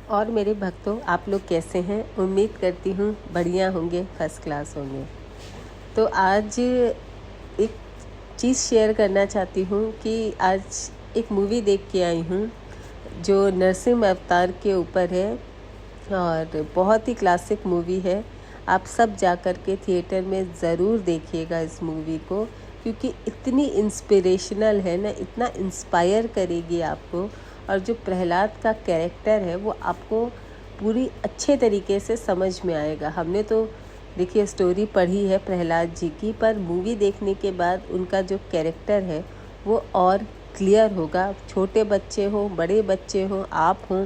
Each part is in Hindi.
और मेरे भक्तों, आप लोग कैसे हैं? उम्मीद करती हूँ बढ़िया होंगे, फर्स्ट क्लास होंगे। तो आज एक चीज़ शेयर करना चाहती हूँ कि आज एक मूवी देख के आई हूँ जो नरसिंह अवतार के ऊपर है और बहुत ही क्लासिक मूवी है। आप सब जा कर के थिएटर में ज़रूर देखिएगा इस मूवी को, क्योंकि इतनी इंस्पिरेशनल है ना, इतना इंस्पायर करेगी आपको। और जो प्रहलाद का कैरेक्टर है वो आपको पूरी अच्छे तरीके से समझ में आएगा। हमने तो देखिए स्टोरी पढ़ी है प्रहलाद जी की, पर मूवी देखने के बाद उनका जो कैरेक्टर है वो और क्लियर होगा। छोटे बच्चे हो, बड़े बच्चे हो, आप हों,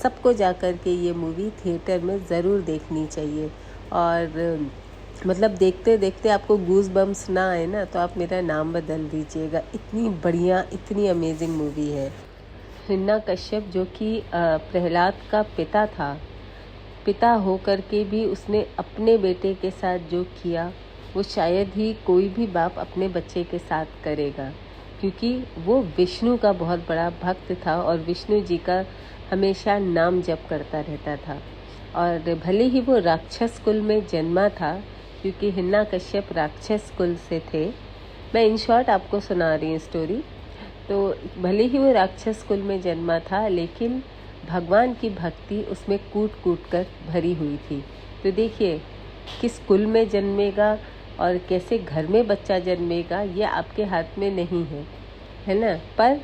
सबको जा कर के ये मूवी थिएटर में ज़रूर देखनी चाहिए। और मतलब देखते देखते आपको गूज बम्स ना आए ना, तो आप मेरा नाम बदल दीजिएगा। इतनी बढ़िया, इतनी अमेजिंग मूवी है। हिरण्यकश्यप जो कि प्रहलाद का पिता था, पिता होकर के भी उसने अपने बेटे के साथ जो किया वो शायद ही कोई भी बाप अपने बच्चे के साथ करेगा, क्योंकि वो विष्णु का बहुत बड़ा भक्त था और विष्णु जी का हमेशा नाम जप करता रहता था। और भले ही वो राक्षस कुल में जन्मा था, क्योंकि हिरण्यकश्यप राक्षस कुल से थे। मैं इन शॉर्ट आपको सुना रही हूँ स्टोरी। तो भले ही वो राक्षस कुल में जन्मा था, लेकिन भगवान की भक्ति उसमें कूट कूट कर भरी हुई थी। तो देखिए, किस कुल में जन्मेगा और कैसे घर में बच्चा जन्मेगा ये आपके हाथ में नहीं है ना। पर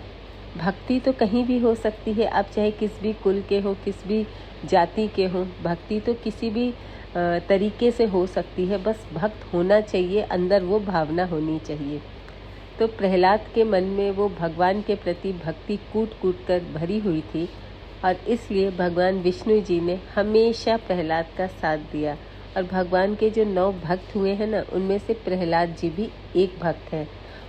भक्ति तो कहीं भी हो सकती है। आप चाहे किस भी कुल के हो, किस भी जाति के हो, भक्ति तो किसी भी तरीके से हो सकती है। बस भक्त होना चाहिए, अंदर वो भावना होनी चाहिए। तो प्रहलाद के मन में वो भगवान के प्रति भक्ति कूट कूट कर भरी हुई थी, और इसलिए भगवान विष्णु जी ने हमेशा प्रहलाद का साथ दिया। और भगवान के जो 9 भक्त हुए हैं ना, उनमें से प्रहलाद जी भी एक भक्त हैं।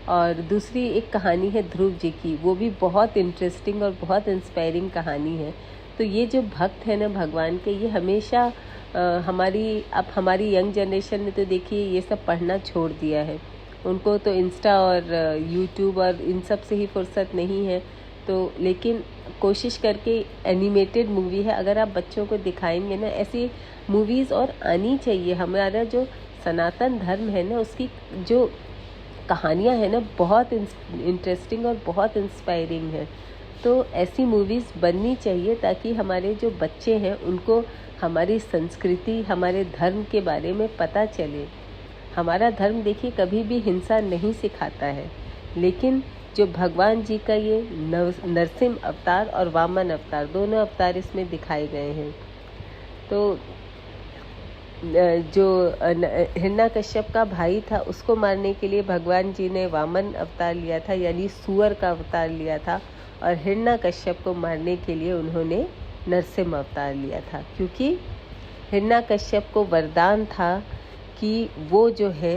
और दूसरी एक कहानी है ध्रुव जी की, वो भी बहुत इंटरेस्टिंग और बहुत इंस्पायरिंग कहानी है। तो ये जो भक्त है ना भगवान के, ये हमेशा हमारी यंग जनरेशन ने तो देखिए ये सब पढ़ना छोड़ दिया है। उनको तो इंस्टा और यूट्यूब और इन सब से ही फुर्सत नहीं है। तो लेकिन कोशिश करके एनिमेटेड मूवी है, अगर आप बच्चों को दिखाएंगे ना, ऐसी मूवीज़ और आनी चाहिए। हमारा जो सनातन धर्म है ना, उसकी जो कहानियाँ हैं ना, बहुत इंटरेस्टिंग और बहुत इंस्पायरिंग है। तो ऐसी मूवीज़ बननी चाहिए ताकि हमारे जो बच्चे हैं उनको हमारी संस्कृति, हमारे धर्म के बारे में पता चले। हमारा धर्म देखिए कभी भी हिंसा नहीं सिखाता है, लेकिन जो भगवान जी का ये नरसिंह अवतार और वामन अवतार, दोनों अवतार इसमें दिखाए गए हैं। तो जो हिरण्यकश्यप का भाई था, उसको मारने के लिए भगवान जी ने वामन अवतार लिया था, यानी सूअर का अवतार लिया था। और हिरण्यकश्यप को मारने के लिए उन्होंने नरसिंह अवतार लिया था, क्योंकि हिरण्यकश्यप को वरदान था कि वो जो है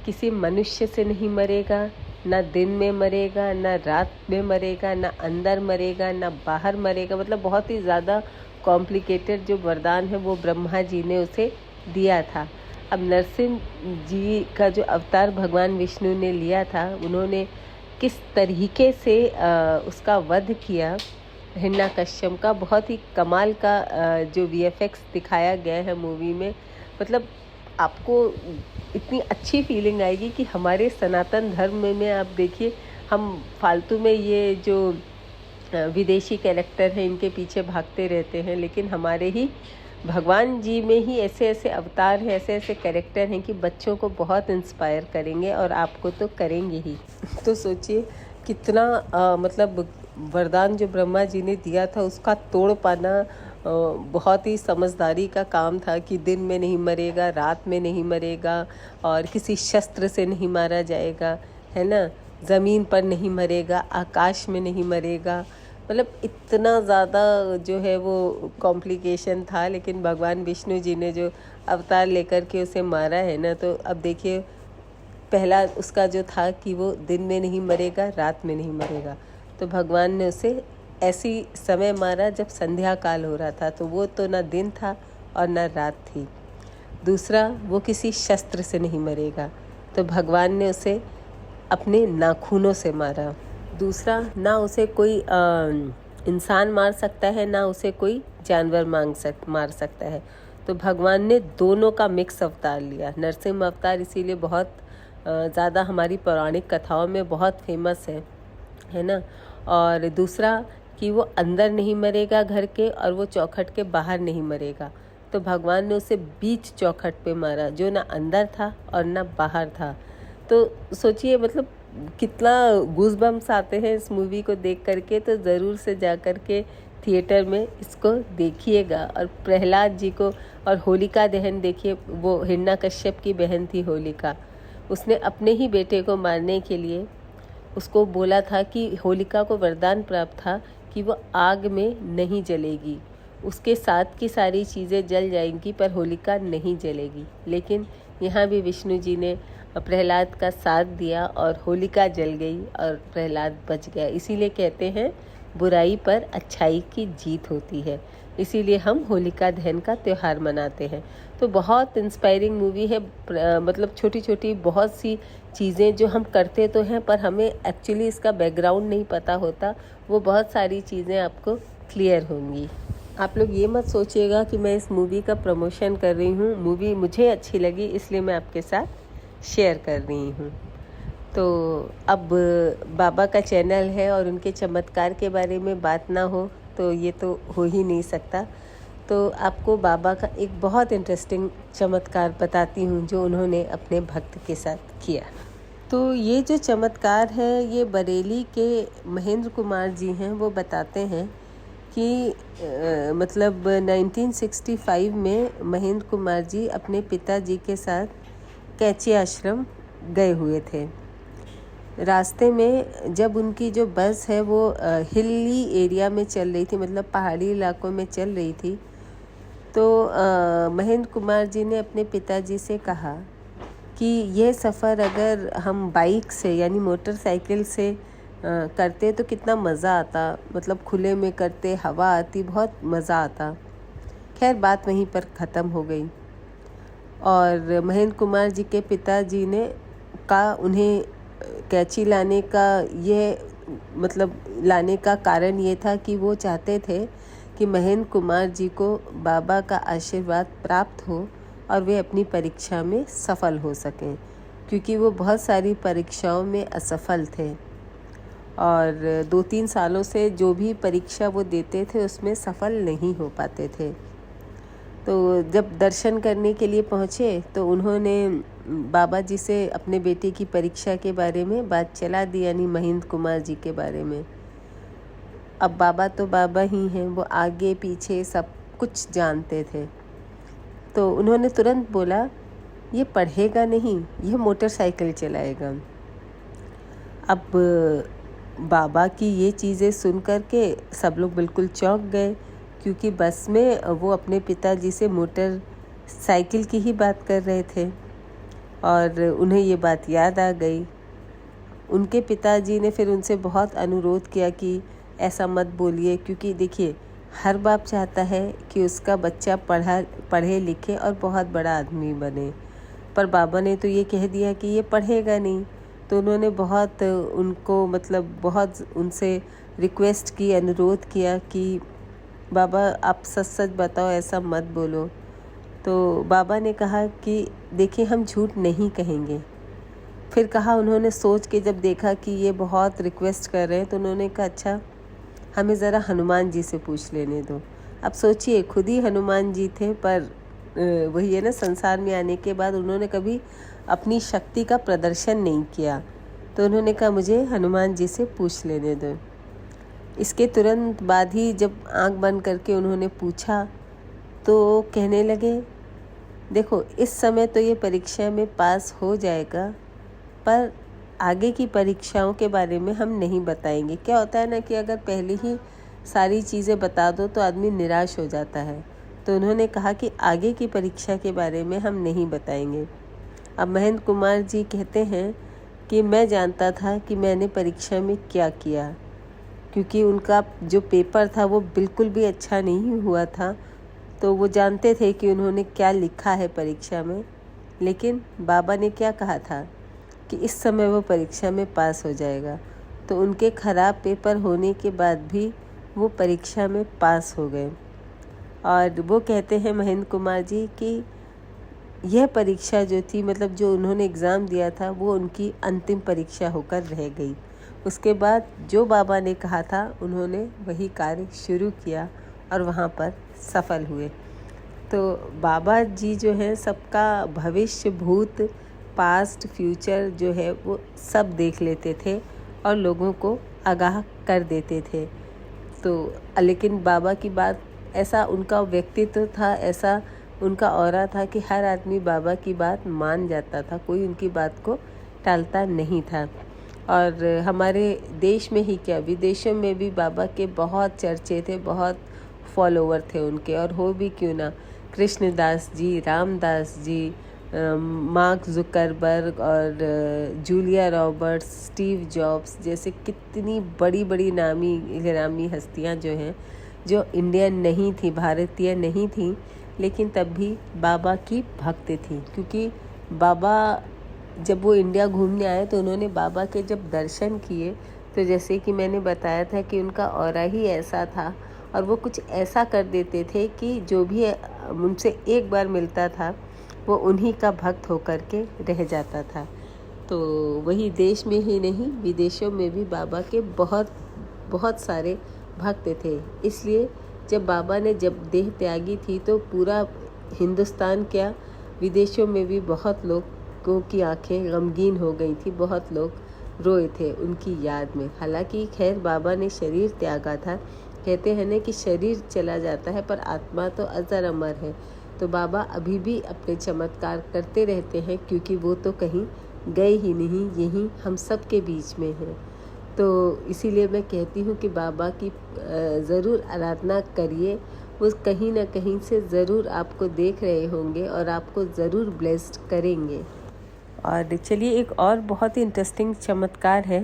किसी मनुष्य से नहीं मरेगा, ना दिन में मरेगा, ना रात में मरेगा, ना अंदर मरेगा, ना बाहर मरेगा। मतलब बहुत ही ज़्यादा कॉम्प्लिकेटेड जो वरदान है वो ब्रह्मा जी ने उसे दिया था। अब नरसिंह जी का जो अवतार भगवान विष्णु ने लिया था, उन्होंने किस तरीके से उसका वध किया, हिरण्यकश्यप का, बहुत ही कमाल का जो VFX दिखाया गया है मूवी में। मतलब आपको इतनी अच्छी फीलिंग आएगी कि हमारे सनातन धर्म में आप देखिए, हम फालतू में ये जो विदेशी कैरेक्टर हैं इनके पीछे भागते रहते हैं, लेकिन हमारे ही भगवान जी में ही ऐसे ऐसे अवतार हैं, ऐसे ऐसे कैरेक्टर हैं कि बच्चों को बहुत इंस्पायर करेंगे और आपको तो करेंगे ही। तो सोचिए कितना मतलब वरदान जो ब्रह्मा जी ने दिया था उसका तोड़ पाना बहुत ही समझदारी का काम था कि दिन में नहीं मरेगा, रात में नहीं मरेगा, और किसी शस्त्र से नहीं मारा जाएगा, है ना, ज़मीन पर नहीं मरेगा, आकाश में नहीं मरेगा। मतलब इतना ज़्यादा जो है वो कॉम्प्लिकेशन था, लेकिन भगवान विष्णु जी ने जो अवतार लेकर के उसे मारा है ना, तो अब देखिए पहला उसका जो था कि वो दिन में नहीं मरेगा, रात में नहीं मरेगा, तो भगवान ने उसे ऐसी समय मारा जब संध्या काल हो रहा था, तो वो तो ना दिन था और ना रात थी। दूसरा, वो किसी शस्त्र से नहीं मरेगा, तो भगवान ने उसे अपने नाखूनों से मारा। दूसरा, ना उसे कोई इंसान मार सकता है, ना उसे कोई जानवर मार सकता है। तो भगवान ने दोनों का मिक्स अवतार लिया। नरसिंह अवतार इसीलिए बहुत ज़्यादा हमारी पौराणिक कथाओं में बहुत फेमस है ना। और दूसरा कि वो अंदर नहीं मरेगा घर के, और वो चौखट के बाहर नहीं मरेगा। तो भगवान ने उसे बीच चौखट पे मारा, जो ना अंदर था और ना बाहर था। तो सोचिए मतलब कितना गूज़बम्स आते हैं इस मूवी को देख करके। तो ज़रूर से जा कर के थिएटर में इसको देखिएगा। और प्रहलाद जी को और होलिका दहन देखिए। वो हिरण्यकश्यप की बहन थी होलिका, उसने अपने ही बेटे को मारने के लिए उसको बोला था कि होलिका को वरदान प्राप्त था कि वो आग में नहीं जलेगी, उसके साथ की सारी चीज़ें जल जाएंगी पर होलिका नहीं जलेगी। लेकिन यहाँ भी विष्णु जी ने प्रहलाद का साथ दिया और होलिका जल गई और प्रहलाद बच गया। इसीलिए कहते हैं बुराई पर अच्छाई की जीत होती है, इसीलिए हम होलिका दहन का त्यौहार मनाते हैं। तो बहुत इंस्पायरिंग मूवी है। मतलब छोटी छोटी बहुत सी चीज़ें जो हम करते तो हैं पर हमें एक्चुअली इसका बैकग्राउंड नहीं पता होता, वो बहुत सारी चीज़ें आपको क्लियर होंगी। आप लोग ये मत सोचिएगा कि मैं इस मूवी का प्रमोशन कर रही हूँ। मूवी मुझे अच्छी लगी इसलिए मैं आपके साथ शेयर कर रही हूँ। तो अब बाबा का चैनल है और उनके चमत्कार के बारे में बात ना हो तो ये तो हो ही नहीं सकता। तो आपको बाबा का एक बहुत इंटरेस्टिंग चमत्कार बताती हूँ जो उन्होंने अपने भक्त के साथ किया। तो ये जो चमत्कार है ये बरेली के महेंद्र कुमार जी हैं, वो बताते हैं कि मतलब 1965 में महेंद्र कुमार जी अपने पिताजी के साथ कैची आश्रम गए हुए थे। रास्ते में जब उनकी जो बस है वो हिली एरिया में चल रही थी, मतलब पहाड़ी इलाकों में चल रही थी, तो महेंद्र कुमार जी ने अपने पिताजी से कहा कि यह सफ़र अगर हम बाइक से यानी मोटरसाइकिल से करते तो कितना मज़ा आता, मतलब खुले में करते, हवा आती, बहुत मज़ा आता। खैर बात वहीं पर ख़त्म हो गई। और महेंद्र कुमार जी के पिताजी ने उन्हें कैंची लाने का लाने का कारण ये था कि वो चाहते थे कि महेंद्र कुमार जी को बाबा का आशीर्वाद प्राप्त हो और वे अपनी परीक्षा में सफल हो सकें, क्योंकि वो बहुत सारी परीक्षाओं में असफल थे और 2-3 सालों से जो भी परीक्षा वो देते थे उसमें सफल नहीं हो पाते थे। तो जब दर्शन करने के लिए पहुँचे तो उन्होंने बाबा जी से अपने बेटे की परीक्षा के बारे में बात चला दी, यानी महेंद्र कुमार जी के बारे में। अब बाबा तो बाबा ही हैं, वो आगे पीछे सब कुछ जानते थे। तो उन्होंने तुरंत बोला ये पढ़ेगा नहीं, यह मोटरसाइकिल चलाएगा। अब बाबा की ये चीज़ें सुन कर के सब लोग बिल्कुल चौंक गए, क्योंकि बस में वो अपने पिताजी से मोटर साइकिल की ही बात कर रहे थे और उन्हें ये बात याद आ गई। उनके पिताजी ने फिर उनसे बहुत अनुरोध किया कि ऐसा मत बोलिए, क्योंकि देखिए हर बाप चाहता है कि उसका बच्चा पढ़े लिखे और बहुत बड़ा आदमी बने, पर बाबा ने तो ये कह दिया कि ये पढ़ेगा नहीं। तो उन्होंने बहुत बहुत उनसे रिक्वेस्ट की, अनुरोध किया कि बाबा आप सच सच बताओ, ऐसा मत बोलो। तो बाबा ने कहा कि देखिए हम झूठ नहीं कहेंगे। फिर कहा, उन्होंने सोच के जब देखा कि ये बहुत रिक्वेस्ट कर रहे हैं तो उन्होंने कहा अच्छा हमें ज़रा हनुमान जी से पूछ लेने दो। अब सोचिए खुद ही हनुमान जी थे, पर वही है ना, संसार में आने के बाद उन्होंने कभी अपनी शक्ति का प्रदर्शन नहीं किया। तो उन्होंने कहा मुझे हनुमान जी से पूछ लेने दो। इसके तुरंत बाद ही जब आंख बंद करके उन्होंने पूछा तो कहने लगे देखो इस समय तो ये परीक्षा में पास हो जाएगा, पर आगे की परीक्षाओं के बारे में हम नहीं बताएंगे। क्या होता है ना कि अगर पहले ही सारी चीज़ें बता दो तो आदमी निराश हो जाता है। तो उन्होंने कहा कि आगे की परीक्षा के बारे में हम नहीं बताएंगे। अब महेंद्र कुमार जी कहते हैं कि मैं जानता था कि मैंने परीक्षा में क्या किया, क्योंकि उनका जो पेपर था वो बिल्कुल भी अच्छा नहीं हुआ था। तो वो जानते थे कि उन्होंने क्या लिखा है परीक्षा में, लेकिन बाबा ने क्या कहा था कि इस समय वो परीक्षा में पास हो जाएगा। तो उनके ख़राब पेपर होने के बाद भी वो परीक्षा में पास हो गए। और वो कहते हैं महेंद्र कुमार जी कि यह परीक्षा जो थी, मतलब जो उन्होंने एग्ज़ाम दिया था, वो उनकी अंतिम परीक्षा होकर रह गई। उसके बाद जो बाबा ने कहा था उन्होंने वही कार्य शुरू किया और वहाँ पर सफल हुए। तो बाबा जी जो हैं सबका भविष्य, भूत, पास्ट, फ्यूचर जो है वो सब देख लेते थे और लोगों को आगाह कर देते थे। तो लेकिन बाबा की बात, ऐसा उनका व्यक्तित्व था, ऐसा उनका ऑरा था कि हर आदमी बाबा की बात मान जाता था, कोई उनकी बात को टालता नहीं था। और हमारे देश में ही क्या, विदेशों में भी बाबा के बहुत चर्चे थे, बहुत फॉलोवर थे उनके। और हो भी क्यों ना, कृष्णदास जी, रामदास जी, मार्क जुकरबर्ग और जूलिया रॉबर्ट्स, स्टीव जॉब्स जैसे कितनी बड़ी बड़ी नामी हस्तियां जो हैं, जो इंडियन नहीं थी, भारतीय नहीं थी, लेकिन तब भी बाबा की भक्त थी। क्योंकि बाबा जब वो इंडिया घूमने आए तो उन्होंने बाबा के जब दर्शन किए, तो जैसे कि मैंने बताया था कि उनका ऑरा ही ऐसा था और वो कुछ ऐसा कर देते थे कि जो भी उनसे एक बार मिलता था वो उन्हीं का भक्त होकर के रह जाता था। तो वही देश में ही नहीं, विदेशों में भी बाबा के बहुत बहुत सारे भक्त थे। इसलिए जब बाबा ने जब देह त्यागी थी तो पूरा हिंदुस्तान क्या, विदेशों में भी बहुत लोगों की आंखें गमगीन हो गई थी, बहुत लोग रोए थे उनकी याद में। हालांकि खैर बाबा ने शरीर त्यागा था। कहते हैं ना कि शरीर चला जाता है पर आत्मा तो अजर अमर है। तो बाबा अभी भी अपने चमत्कार करते रहते हैं, क्योंकि वो तो कहीं गए ही नहीं, यहीं हम सब के बीच में हैं। तो इसीलिए मैं कहती हूँ कि बाबा की ज़रूर आराधना करिए, वो कहीं ना कहीं से ज़रूर आपको देख रहे होंगे और आपको ज़रूर ब्लेस्ड करेंगे। और चलिए एक और बहुत ही इंटरेस्टिंग चमत्कार है।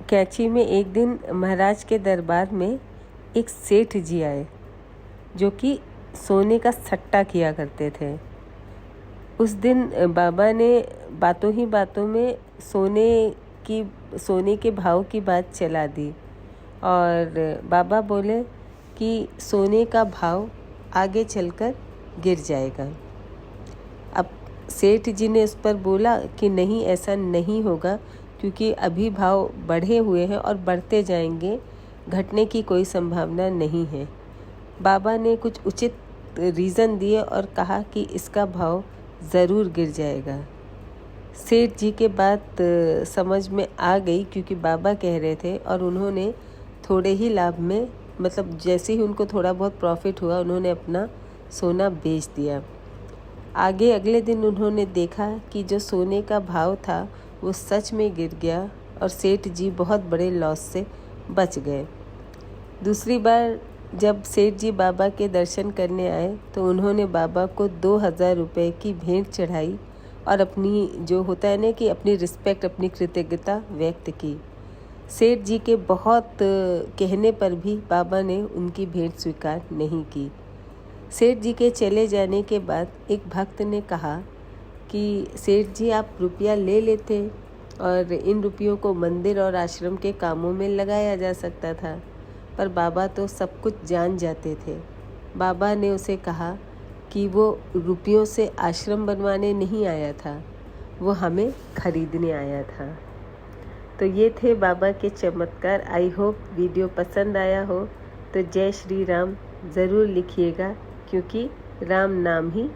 कैची में एक दिन महाराज के दरबार में एक सेठ जी आए जो कि सोने का सट्टा किया करते थे। उस दिन बाबा ने बातों ही बातों में सोने के भाव की बात चला दी और बाबा बोले कि सोने का भाव आगे चलकर गिर जाएगा। अब सेठ जी ने उस पर बोला कि नहीं, ऐसा नहीं होगा, क्योंकि अभी भाव बढ़े हुए हैं और बढ़ते जाएंगे, घटने की कोई संभावना नहीं है। बाबा ने कुछ उचित रीज़न दिए और कहा कि इसका भाव ज़रूर गिर जाएगा। सेठ जी के बात समझ में आ गई, क्योंकि बाबा कह रहे थे और उन्होंने थोड़े ही लाभ में, मतलब जैसे ही उनको थोड़ा बहुत प्रॉफिट हुआ, उन्होंने अपना सोना बेच दिया। आगे अगले दिन उन्होंने देखा कि जो सोने का भाव था वो सच में गिर गया और सेठ जी बहुत बड़े लॉस से बच गए। दूसरी बार जब सेठ जी बाबा के दर्शन करने आए तो उन्होंने बाबा को 2000 रुपये की भेंट चढ़ाई और अपनी, जो होता है ना कि अपनी रिस्पेक्ट, अपनी कृतज्ञता व्यक्त की। सेठ जी के बहुत कहने पर भी बाबा ने उनकी भेंट स्वीकार नहीं की। सेठ जी के चले जाने के बाद एक भक्त ने कहा कि सेठ जी आप रुपया ले लेते और इन रुपयों को मंदिर और आश्रम के कामों में लगाया जा सकता था। पर बाबा तो सब कुछ जान जाते थे। बाबा ने उसे कहा कि वो रुपयों से आश्रम बनवाने नहीं आया था, वो हमें खरीदने आया था। तो ये थे बाबा के चमत्कार। आई होप वीडियो पसंद आया हो तो जय श्री राम ज़रूर लिखिएगा, क्योंकि राम नाम ही